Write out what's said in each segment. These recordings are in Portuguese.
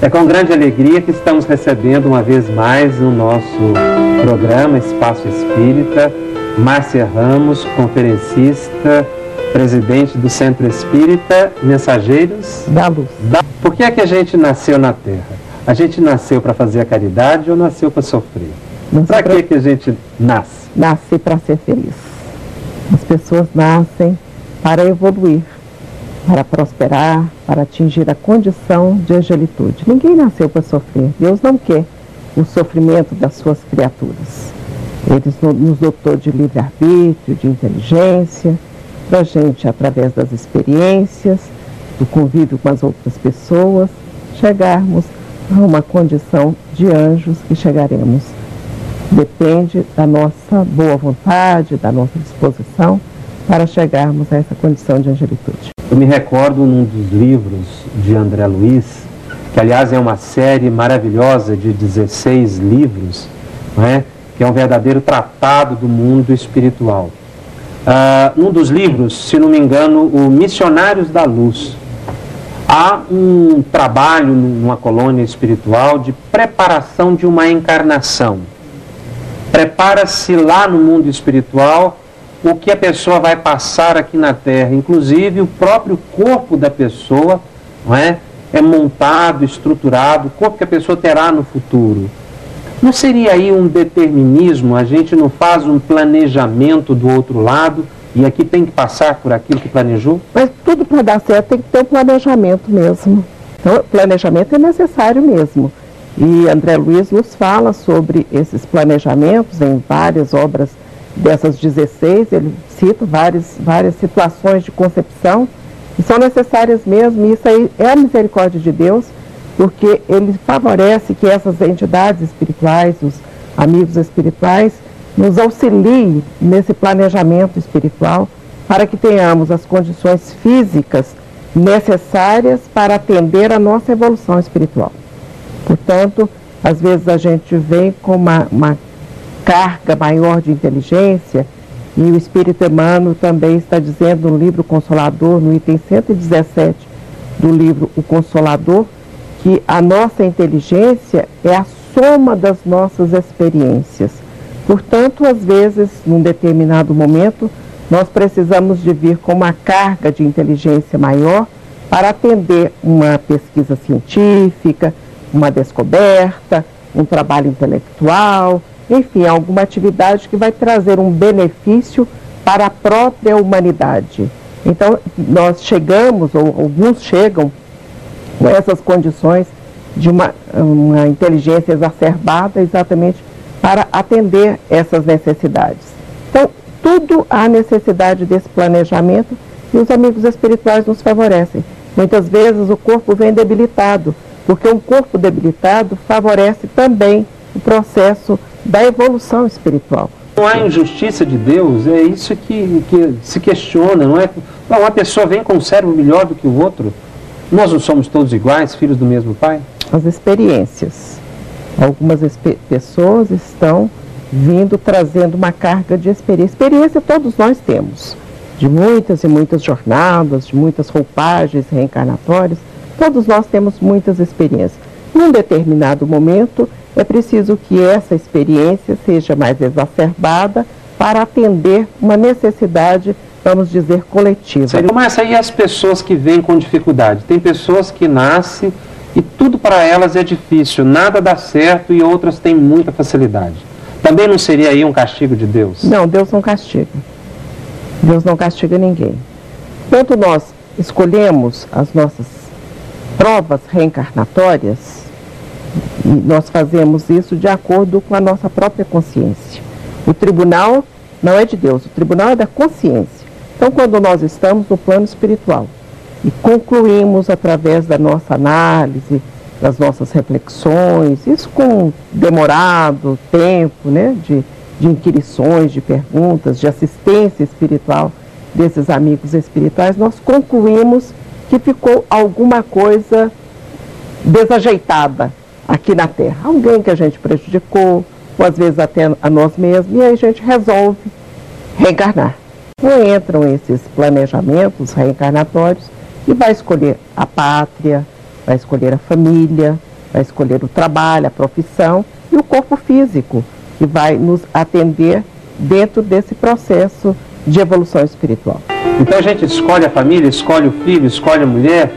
É com grande alegria que estamos recebendo uma vez mais no nosso programa Espaço Espírita, Márcia Ramos, conferencista, presidente do Centro Espírita Mensageiros da Luz. Por que é que a gente nasceu na Terra? A gente nasceu para fazer a caridade ou nasceu para sofrer? Para que a gente nasce? Nasce para ser feliz. As pessoas nascem para evoluir, para prosperar, para atingir a condição de angelitude. Ninguém nasceu para sofrer. Deus não quer o sofrimento das suas criaturas. Ele nos dotou de livre-arbítrio, de inteligência, para a gente, através das experiências, do convívio com as outras pessoas, chegarmos a uma condição de anjos que chegaremos. Depende da nossa boa vontade, da nossa disposição para chegarmos a essa condição de angelitude. Eu me recordo num dos livros de André Luiz, que aliás é uma série maravilhosa de 16 livros, não é? Que é um verdadeiro tratado do mundo espiritual. Num dos livros, se não me engano, o Missionários da Luz, há um trabalho numa colônia espiritual de preparação de uma encarnação. Prepara-se lá no mundo espiritual o que a pessoa vai passar aqui na Terra. Inclusive o próprio corpo da pessoa, não é montado, estruturado, o corpo que a pessoa terá no futuro. Não seria aí um determinismo? A gente não faz um planejamento do outro lado e aqui tem que passar por aquilo que planejou? Mas tudo para dar certo tem que ter um planejamento mesmo. Então, planejamento é necessário mesmo. E André Luiz nos fala sobre esses planejamentos em várias obras dessas 16, ele cita várias situações de concepção que são necessárias mesmo, e isso aí é a misericórdia de Deus, porque ele favorece que essas entidades espirituais, os amigos espirituais, nos auxiliem nesse planejamento espiritual para que tenhamos as condições físicas necessárias para atender a nossa evolução espiritual. Portanto, às vezes a gente vem com uma carga maior de inteligência, e o Espírito Emmanuel também está dizendo no livro Consolador, no item 117 do livro O Consolador, que a nossa inteligência é a soma das nossas experiências. Portanto, às vezes, num determinado momento, nós precisamos de vir com uma carga de inteligência maior para atender uma pesquisa científica, uma descoberta, um trabalho intelectual, enfim, alguma atividade que vai trazer um benefício para a própria humanidade. Então, nós chegamos, ou alguns chegam, com essas condições de uma inteligência exacerbada exatamente para atender essas necessidades. Então, tudo há necessidade desse planejamento e os amigos espirituais nos favorecem. Muitas vezes o corpo vem debilitado, porque um corpo debilitado favorece também o processo da evolução espiritual. Não há injustiça de Deus, é isso que se questiona, não é? Não, uma pessoa vem com um cérebro melhor do que o outro. Nós não somos todos iguais, filhos do mesmo Pai? As experiências. Algumas pessoas estão vindo trazendo uma carga de experiência. Experiência todos nós temos, de muitas e muitas jornadas, de muitas roupagens reencarnatórias. Todos nós temos muitas experiências. Num determinado momento, é preciso que essa experiência seja mais exacerbada para atender uma necessidade, vamos dizer, coletiva. Mas aí as pessoas que vêm com dificuldade, tem pessoas que nascem e tudo para elas é difícil, nada dá certo e outras têm muita facilidade. Também não seria aí um castigo de Deus? Não, Deus não castiga. Deus não castiga ninguém. Quando nós escolhemos as nossas provas reencarnatórias, e nós fazemos isso de acordo com a nossa própria consciência. O tribunal não é de Deus, o tribunal é da consciência. Então, quando nós estamos no plano espiritual e concluímos através da nossa análise, das nossas reflexões, isso com demorado tempo, né, de inquirições, de perguntas, de assistência espiritual desses amigos espirituais, nós concluímos que ficou alguma coisa desajeitada aqui na Terra. Alguém que a gente prejudicou, ou às vezes até a nós mesmos, e aí a gente resolve reencarnar. Ou entram esses planejamentos reencarnatórios e vai escolher a pátria, vai escolher a família, vai escolher o trabalho, a profissão, e o corpo físico, que vai nos atender dentro desse processo de evolução espiritual. Então a gente escolhe a família, escolhe o filho, escolhe a mulher.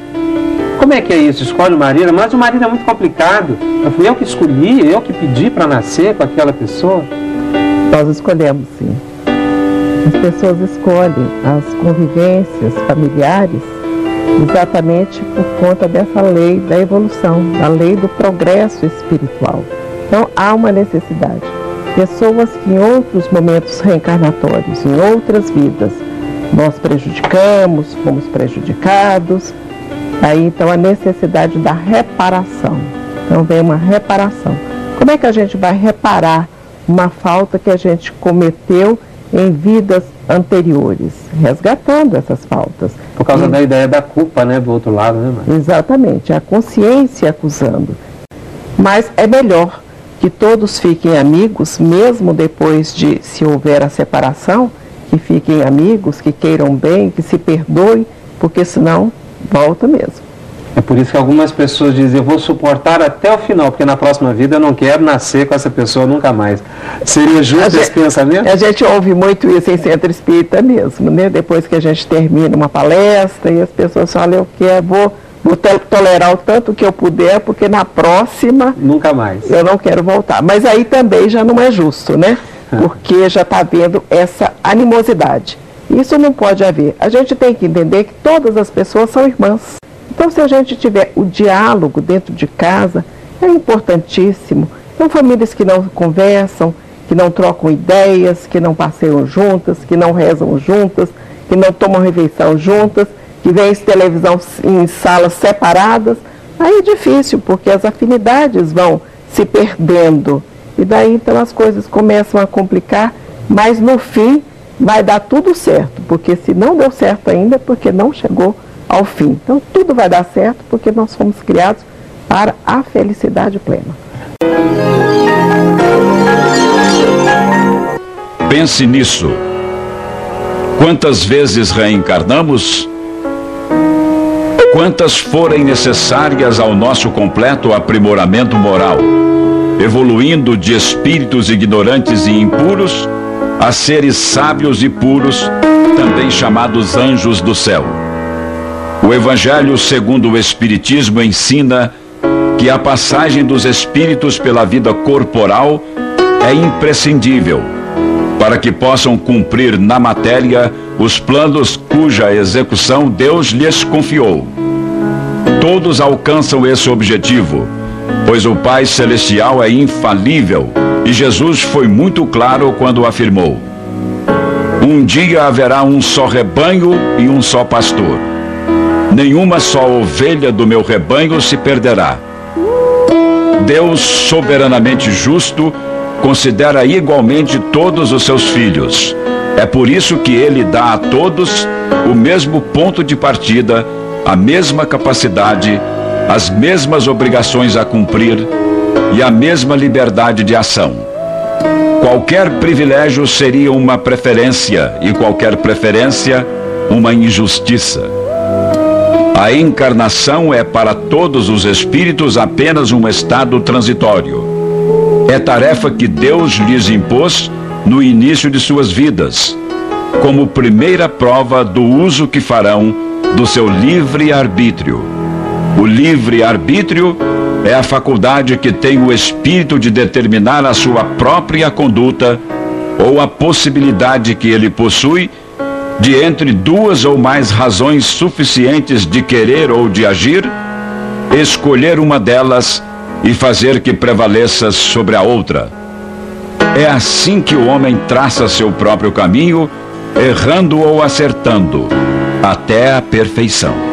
Como é que é isso? Escolhe o marido, mas o marido é muito complicado. Fui eu que escolhi, eu que pedi para nascer com aquela pessoa. Nós escolhemos, sim. As pessoas escolhem as convivências familiares exatamente por conta dessa lei da evolução, da lei do progresso espiritual. Então há uma necessidade. Pessoas que em outros momentos reencarnatórios, em outras vidas, nós prejudicamos, fomos prejudicados, aí então a necessidade da reparação. Então vem uma reparação. Como é que a gente vai reparar uma falta que a gente cometeu em vidas anteriores? Resgatando essas faltas. Por causa da ideia da culpa, né, do outro lado, né, Márcia? Exatamente, a consciência acusando. Mas é melhor que todos fiquem amigos, mesmo depois de, se houver a separação, que fiquem amigos, que queiram bem, que se perdoem, porque senão volta mesmo. É por isso que algumas pessoas dizem, eu vou suportar até o final, porque na próxima vida eu não quero nascer com essa pessoa nunca mais. Seria justo esse pensamento? A gente ouve muito isso em centro espírita mesmo, né? Depois que a gente termina uma palestra e as pessoas falam, vou tolerar o tanto que eu puder, porque na próxima nunca mais. Eu não quero voltar. Mas aí também já não é justo, né? Porque já está havendo essa animosidade. Isso não pode haver. A gente tem que entender que todas as pessoas são irmãs. Então, se a gente tiver o diálogo dentro de casa, é importantíssimo. São famílias que não conversam, que não trocam ideias, que não passeiam juntas, que não rezam juntas, que não tomam refeição juntas, que veem televisão em salas separadas. Aí é difícil, porque as afinidades vão se perdendo. E daí, então, as coisas começam a complicar, mas no fim vai dar tudo certo, porque se não deu certo ainda, é porque não chegou ao fim. Então, tudo vai dar certo, porque nós fomos criados para a felicidade plena. Pense nisso. Quantas vezes reencarnamos? Quantas forem necessárias ao nosso completo aprimoramento moral, evoluindo de espíritos ignorantes e impuros a seres sábios e puros, também chamados anjos do céu. O Evangelho segundo o Espiritismo ensina que a passagem dos espíritos pela vida corporal é imprescindível para que possam cumprir na matéria os planos cuja execução Deus lhes confiou. Todos alcançam esse objetivo, pois o Pai Celestial é infalível e Jesus foi muito claro quando afirmou: um dia haverá um só rebanho e um só pastor. Nenhuma só ovelha do meu rebanho se perderá. Deus, soberanamente justo, considera igualmente todos os seus filhos. É por isso que Ele dá a todos o mesmo ponto de partida, a mesma capacidade, as mesmas obrigações a cumprir e a mesma liberdade de ação. Qualquer privilégio seria uma preferência e qualquer preferência uma injustiça. A encarnação é para todos os espíritos apenas um estado transitório. É tarefa que Deus lhes impôs no início de suas vidas, como primeira prova do uso que farão do seu livre-arbítrio. O livre-arbítrio é a faculdade que tem o espírito de determinar a sua própria conduta ou a possibilidade que ele possui de, entre duas ou mais razões suficientes de querer ou de agir, escolher uma delas e fazer que prevaleça sobre a outra. É assim que o homem traça seu próprio caminho, errando ou acertando, até a perfeição.